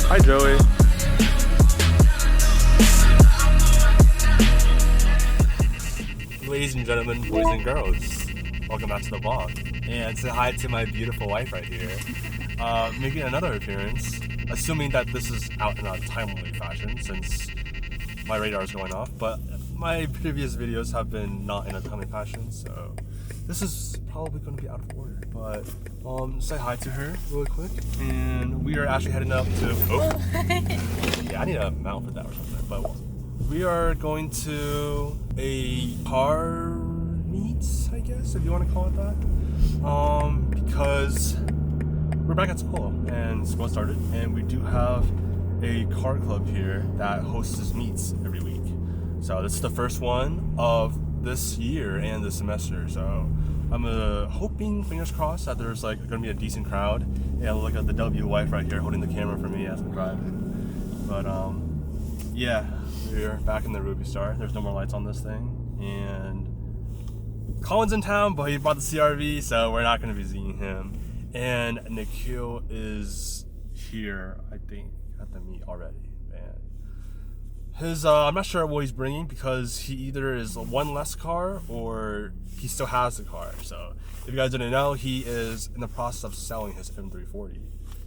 Hi, Joey. Ladies and gentlemen, boys and girls, welcome back to the vlog. And say hi to my beautiful wife right here. Making another appearance, assuming that this is out in a timely fashion since my radar is going off. But my previous videos have been not in a timely fashion, so this is probably going to be out of order. But say hi to her really quick. And we are actually heading up to... Oh! Yeah, I need a mount for that or something. But we are going to a car meet, I guess, if you want to call it that. Because we're back at school and school started, and we do have a car club here that hosts meets every week. So this is the first one of this year and this semester. So I'm hoping, fingers crossed, that there's like gonna be a decent crowd. And look at the W wife right here holding the camera for me as I'm driving. But yeah, we're back in the Ruby Star. There's no more lights on this thing, and Colin's in town, but he brought the CRV, so we're not gonna be seeing him. And Nikhil is here, I think, at the meet already. I'm not sure what he's bringing because he either is one less car or he still has the car. So if you guys didn't know, he is in the process of selling his M340.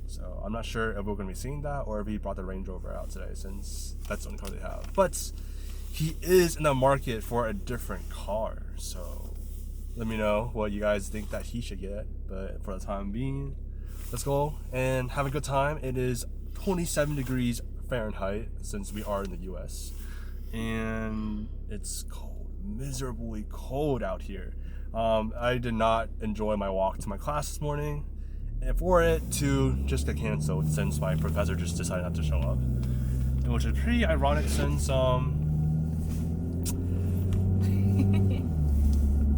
So I'm not sure if we're going to be seeing that or if he brought the Range Rover out today since that's the only car they have. But he is in the market for a different car. So let me know what you guys think that he should get. But for the time being, let's go and have a good time. It is 27 degrees Fahrenheit since we are in the US, and it's cold, miserably cold out here. I did not enjoy my walk to my class this morning, and for it to just get canceled since my professor just decided not to show up, which is pretty ironic since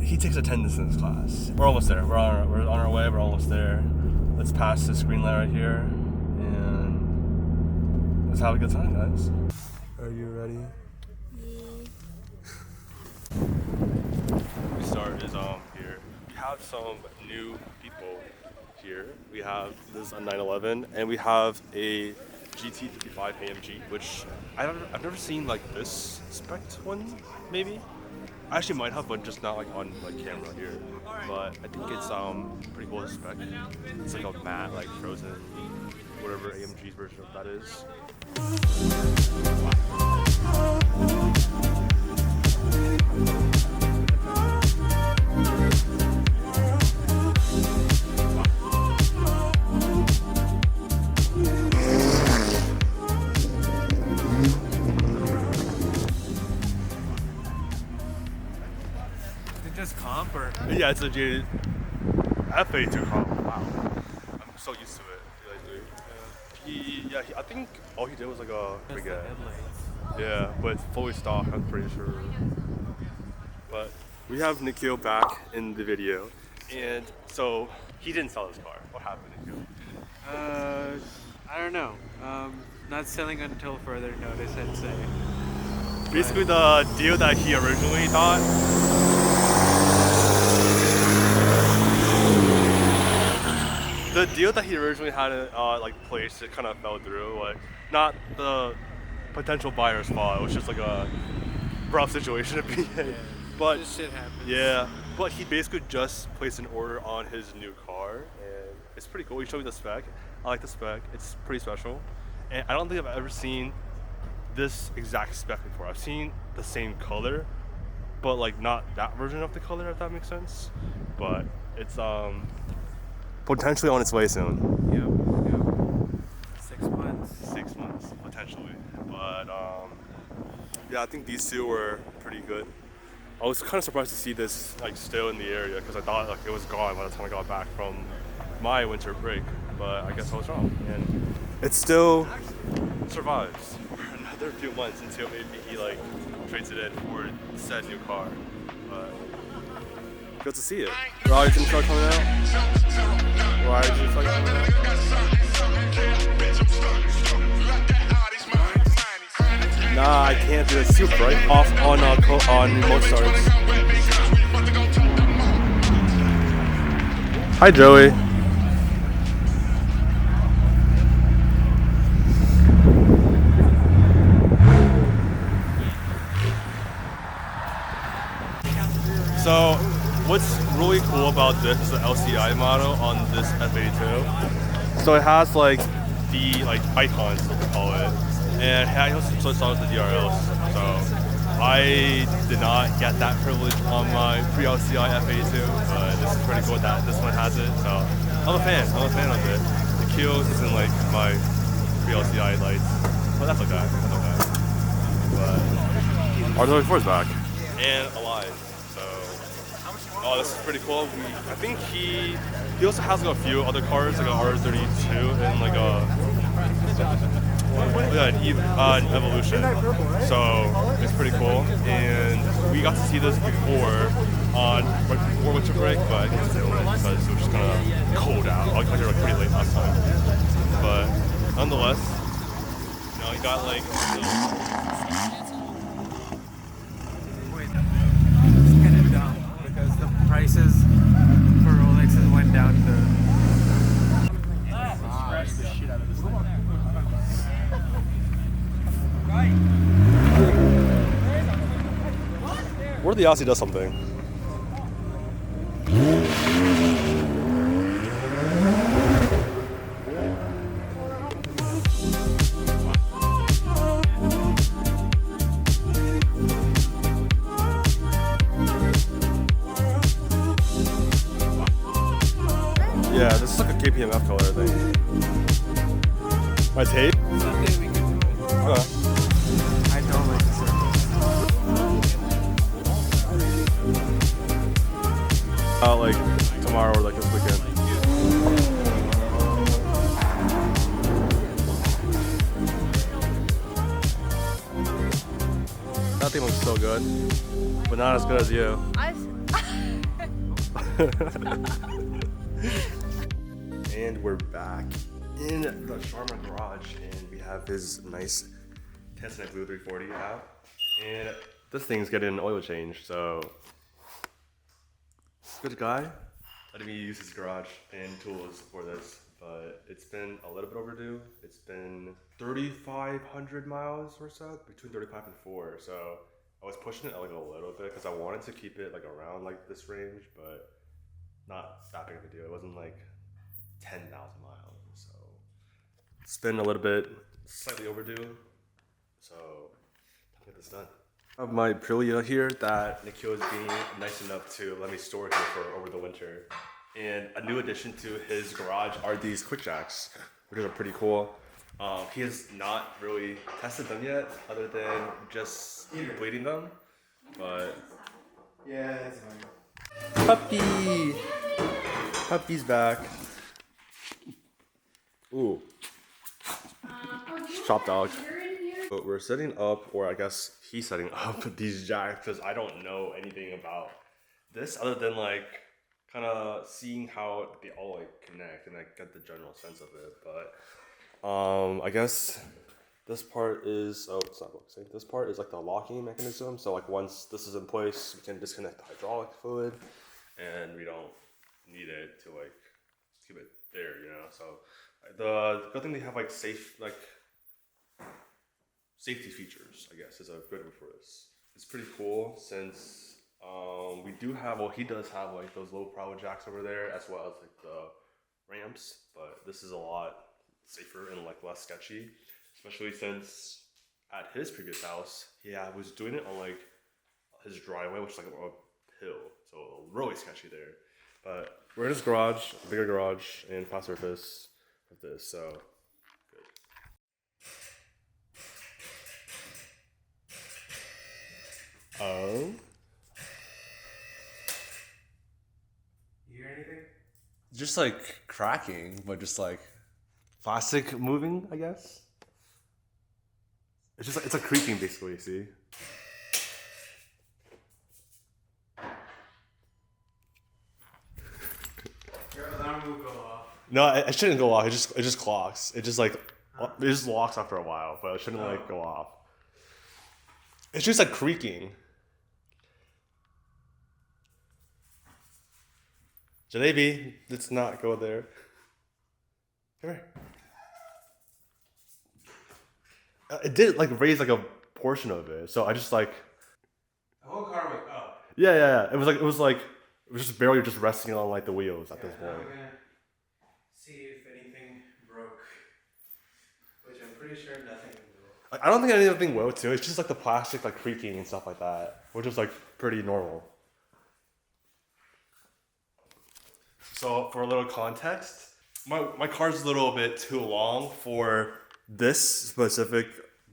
he takes attendance in this class. We're almost there. We're on our way. We're almost there. Let's pass the screen light right here. Let's have a good time, guys. Are you ready? We start is here. We have some new people here. We have this 911, and we have a GT55 AMG, which I've never seen like this spec one. Maybe I actually might have, but just not like on like camera here. But I think it's pretty cool spec. It's like a matte, like frozen, whatever AMG's version of that is. Just comp or? Yeah, it's legit FA2 comp. Wow. I'm so used to it. I think all he did was like a headlights. Yeah, but fully stock, I'm pretty sure. But we have Nikhil back in the video, and so he didn't sell his car. What happened, Nikhil? I don't know. Not selling until further notice, I'd say. Basically, the deal that he originally thought. The deal that he originally had like placed, it kind of fell through. Like, not the potential buyer's fault. It was just like a rough situation to be in. Yeah, but this shit happens. Yeah, but he basically just placed an order on his new car, and it's pretty cool. He showed me the spec. I like the spec. It's pretty special, and I don't think I've ever seen this exact spec before. I've seen the same color, but like not that version of the color, if that makes sense. But it's potentially on its way soon. Yep. 6 months. 6 months, potentially. But yeah, I think these two were pretty good. I was kind of surprised to see this like still in the area because I thought like it was gone by the time I got back from my winter break. But I guess I was wrong, and it still survives for another few months until maybe he like trades it in for said new car. But good to see it. Rising truck coming out. Rising truck coming out. Nah, I can't do it. It's too bright off on remote starts. Hi, Joey. So, what's really cool about this is the LCI model on this F82. So it has like the icons, what we call it, and it has some switch on with the DRLs. So I did not get that privilege on my pre-LCI F82, but this is pretty cool that this one has it. So I'm a fan. I'm a fan of it. The Kios isn't like my pre-LCI lights, but that's okay. That's okay. But R34 is back and alive. So oh, this is pretty cool. I think he also has like a few other cars, like a R32 and like an Evolution. So it's pretty cool. And we got to see this before right before winter break, but I didn't film it because it was just kind of cold out. I got here like pretty late last time. But nonetheless, you know, you got like. Because the prices for Rolexes went down to. Where the Aussie does something. Yeah, this is like a KPMF color, I think. My tape? Someday we can do it. Okay. I don't like the circles. Like tomorrow or like this weekend. That thing looks so good, but not as good as you. And we're back in the Sharma garage, and we have his nice Tesla Blue 340 out, and this thing's getting an oil change. So good guy letting me use his garage and tools for this, but it's been a little bit overdue. It's been 3,500 miles or so, between 35 and 4. So I was pushing it like a little bit because I wanted to keep it like around like this range, but not that big of a deal. It wasn't like 10,000 miles. So it's been a little bit slightly overdue. So I'll get this done. I have my Aprilia here that Nikhil is being nice enough to let me store here for over the winter. And a new addition to his garage are these quick jacks, which are pretty cool. He has not really tested them yet, other than just bleeding them. But yeah, it's fine. Puppy! Puppy's back. Ooh. Chop dog. But we're setting up, or I guess he's setting up these jacks because I don't know anything about this other than like kind of seeing how they all like connect and like get the general sense of it. But I guess this part is it's not focusing. This part is like the locking mechanism. So like once this is in place, we can disconnect the hydraulic fluid, and we don't need it to like keep it there, you know. So the good thing they have like safety features, I guess, is a good word for this. It's pretty cool since we do have, well, he does have like those low profile jacks over there as well as like the ramps, but this is a lot safer and like less sketchy, especially since at his previous house, was doing it on like his driveway, which is like a hill, so really sketchy there. But we're in his garage, bigger garage, and flat surface of this, so good. Oh. You hear anything? Just like cracking, but just like plastic moving, I guess. It's just like, it's a creaking basically, see? Your alarm will go off. No, it shouldn't go off. It just clocks. It just locks after a while, but it shouldn't like go off. It's just like creaking. Jalebi, let's not go there. Come here. It did like raise like a portion of it, so I just like The whole car was up. yeah. It was just barely just resting on like the wheels at this Now point. we're gonna see if anything broke, which I'm pretty sure nothing will. Like, I don't think anything will too. It's just like the plastic like creaking and stuff like that, which is like pretty normal. So for a little context, my car's a little bit too long for this specific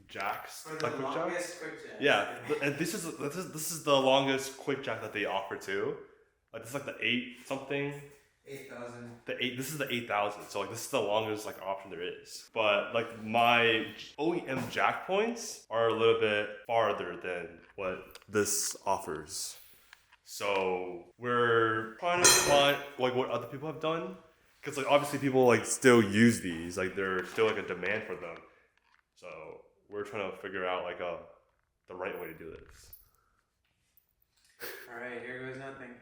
jacks. For the Like quick jack. longest quick jack. Yeah, and this is the longest quick jack that they offer too. Like this is like the 8 something. 8,000. This is the 8,000. So like this is the longest like option there is. But like my OEM jack points are a little bit farther than what this offers. So we're trying to find like what other people have done, because like obviously people like still use these, like there's still like a demand for them. So we're trying to figure out like the right way to do this. All right, here goes nothing.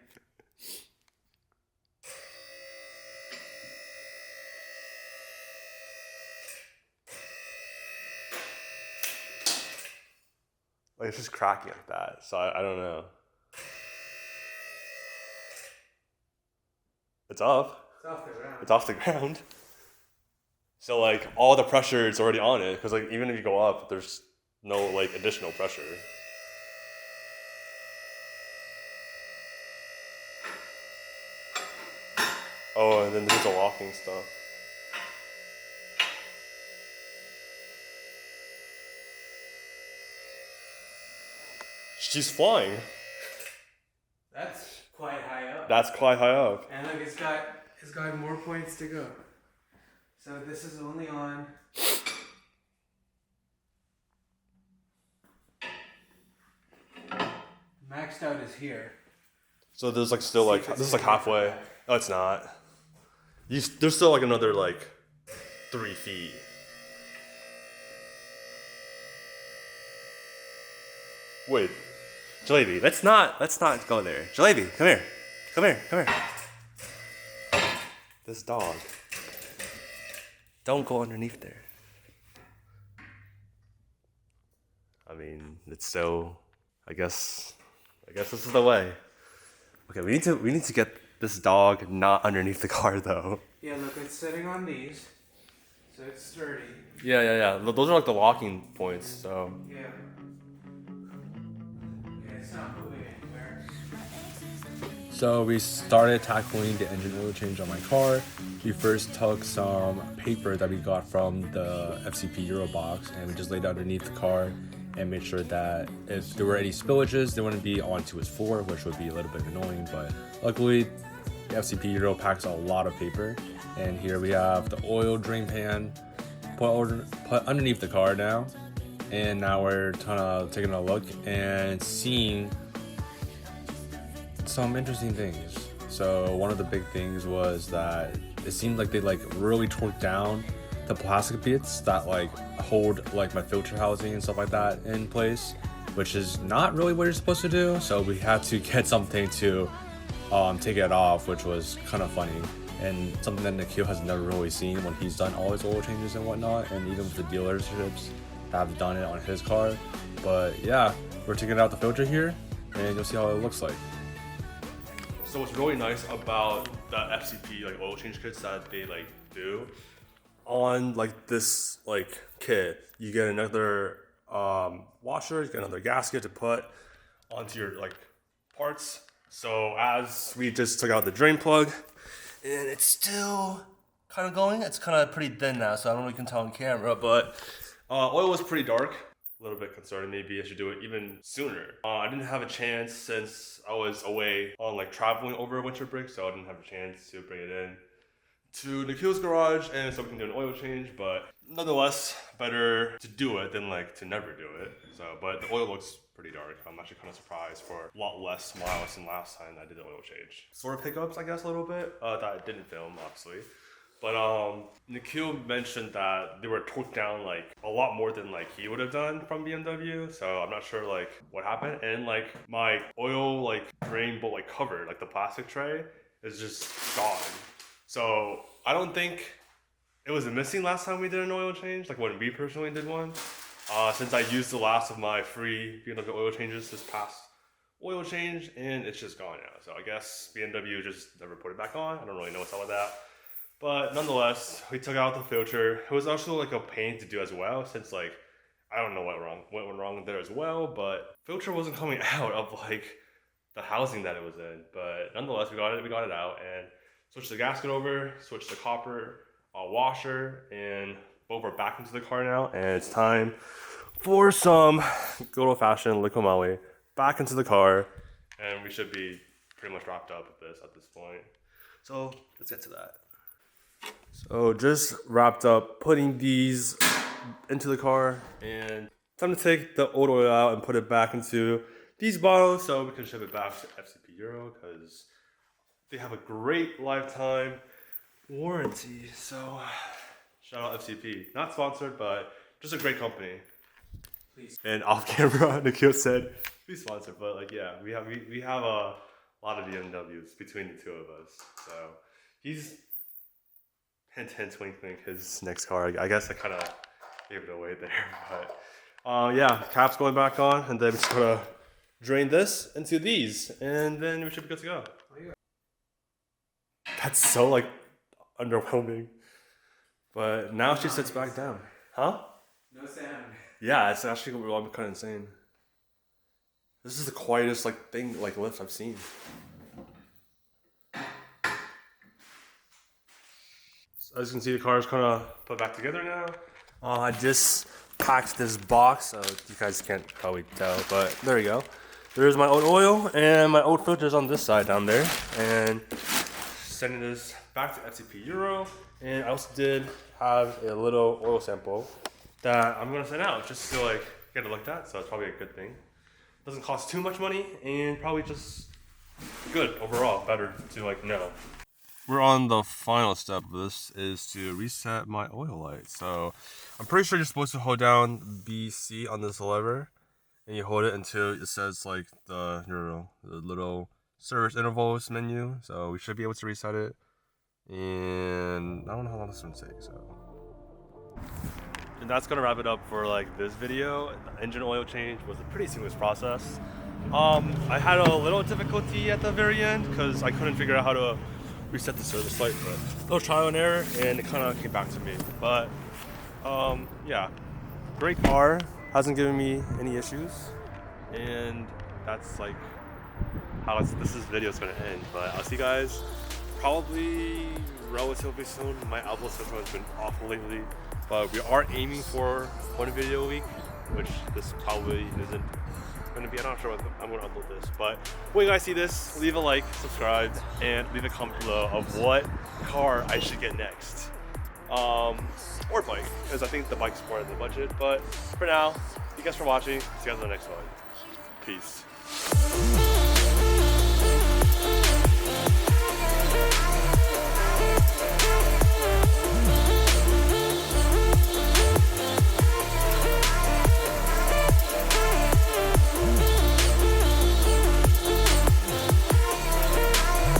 Like it's just cracking like that. So I don't know. It's up. It's off the ground. It's off the ground. So like all the pressure is already on it, because like even if you go up, there's no like additional pressure. Oh, and then there's the locking stuff. She's flying. That's quite high up. That's quite high up. And look, it's got more points to go. So this is only on. Maxed out is here. So there's like still like this is like halfway. No, it's not. There's still like another like 3 feet. Wait, Jalebi, let's not go there. Jalebi, come here, come here, come here. This dog. Don't go underneath there. I mean, it's so. I guess this is the way. Okay, we need to get this dog not underneath the car though. Yeah, look, it's sitting on these, so it's sturdy. Yeah. Those are like the locking points. So. Yeah. It's not moving anywhere. So we started tackling the engine oil change on my car. We first took some paper that we got from the FCP Euro box, and we just laid it underneath the car and made sure that if there were any spillages, they wouldn't be onto his floor, which would be a little bit annoying. But luckily, the FCP Euro packs a lot of paper. And here we have the oil drain pan put underneath the car now. And now we're taking a look and seeing some interesting things. So one of the big things was that it seemed like they like really torqued down the plastic bits that like hold like my filter housing and stuff like that in place, which is not really what you're supposed to do. So we had to get something to take it off, which was kind of funny and something that Nikhil has never really seen when he's done all his oil changes and whatnot, and even with the dealerships that have done it on his car. But yeah, we're taking out the filter here and you'll see how it looks like. So what's really nice about the FCP like oil change kits that they like do, on like this like kit, you get another washer, you get another gasket to put onto your like parts. So as we just took out the drain plug, and it's still kind of going. It's kind of pretty thin now, so I don't know if you can tell on camera, but oil was pretty dark. A little bit concerning. Maybe I should do it even sooner. I didn't have a chance since I was away on like traveling over winter break, so I didn't have a chance to bring it in to Nikhil's garage and so we can do an oil change. But nonetheless, better to do it than like to never do it. So, but the oil looks pretty dark. I'm actually kind of surprised for a lot less miles than last time I did the oil change. Sort of pickups, I guess, a little bit that I didn't film, obviously. But Nikhil mentioned that they were torqued down like a lot more than like he would have done from BMW. So I'm not sure like what happened. And like my oil like drain bolt like cover, like the plastic tray, is just gone. So I don't think it was missing last time we did an oil change, like when we personally did one. Since I used the last of my free BMW oil changes this past oil change, and it's just gone now. So I guess BMW just never put it back on. I don't really know what's up with that. But nonetheless, we took out the filter. It was also like a pain to do as well, since like, I don't know what went wrong there as well, but filter wasn't coming out of like the housing that it was in. But nonetheless, we got it out and switched the gasket over, switched the copper washer, and both are back into the car now. And it's time for some good old-fashioned liquid moly back into the car, and we should be pretty much wrapped up with this at this point. So let's get to that. So just wrapped up putting these into the car, and time to take the old oil out and put it back into these bottles so we can ship it back to FCP Euro because they have a great lifetime warranty. So shout out FCP, not sponsored, but just a great company. Please. And off camera, Nikhil said, "Please sponsor." But like, yeah, we have a lot of BMWs between the two of us. So he's hint, wink, wink, his next car. I guess I kind of gave it away there, but yeah, cap's going back on, and then we're just gonna drain this into these, and then we should be good to go. That's so like underwhelming. But now she sits back down. Huh? No sound. Yeah, it's actually kind of insane. This is the quietest like lift I've seen. So as you can see, the car is kind of put back together now. I just packed this box, so you guys can't probably tell, but there you go. There's my old oil and my old filters on this side down there, and sending this back to FCP Euro. And I also did have a little oil sample that I'm gonna send out just to like get it looked at. So it's probably a good thing. Doesn't cost too much money, and probably just good overall, better to like know. We're on the final step of this, is to reset my oil light. So I'm pretty sure you're supposed to hold down BC on this lever, and you hold it until it says like the little service intervals menu. So we should be able to reset it, and I don't know how long this is gonna take. So, and that's gonna wrap it up for like this video. The engine oil change was a pretty seamless process. I had a little difficulty at the very end because I couldn't figure out how to reset the service light, but a little trial and error, and it kind of came back to me. But yeah, great car, hasn't given me any issues, and that's like how this video is gonna end. But I'll see you guys probably relatively soon. My upload schedule has been awful lately, but we are aiming for one video a week, which this probably isn't gonna be. I'm not sure when I'm gonna upload this, but when you guys see this, leave a like, subscribe, and leave a comment below of what car I should get next, or bike, because I think the bike's more in the budget. But for now, thank you guys for watching. See you guys in the next one. Peace.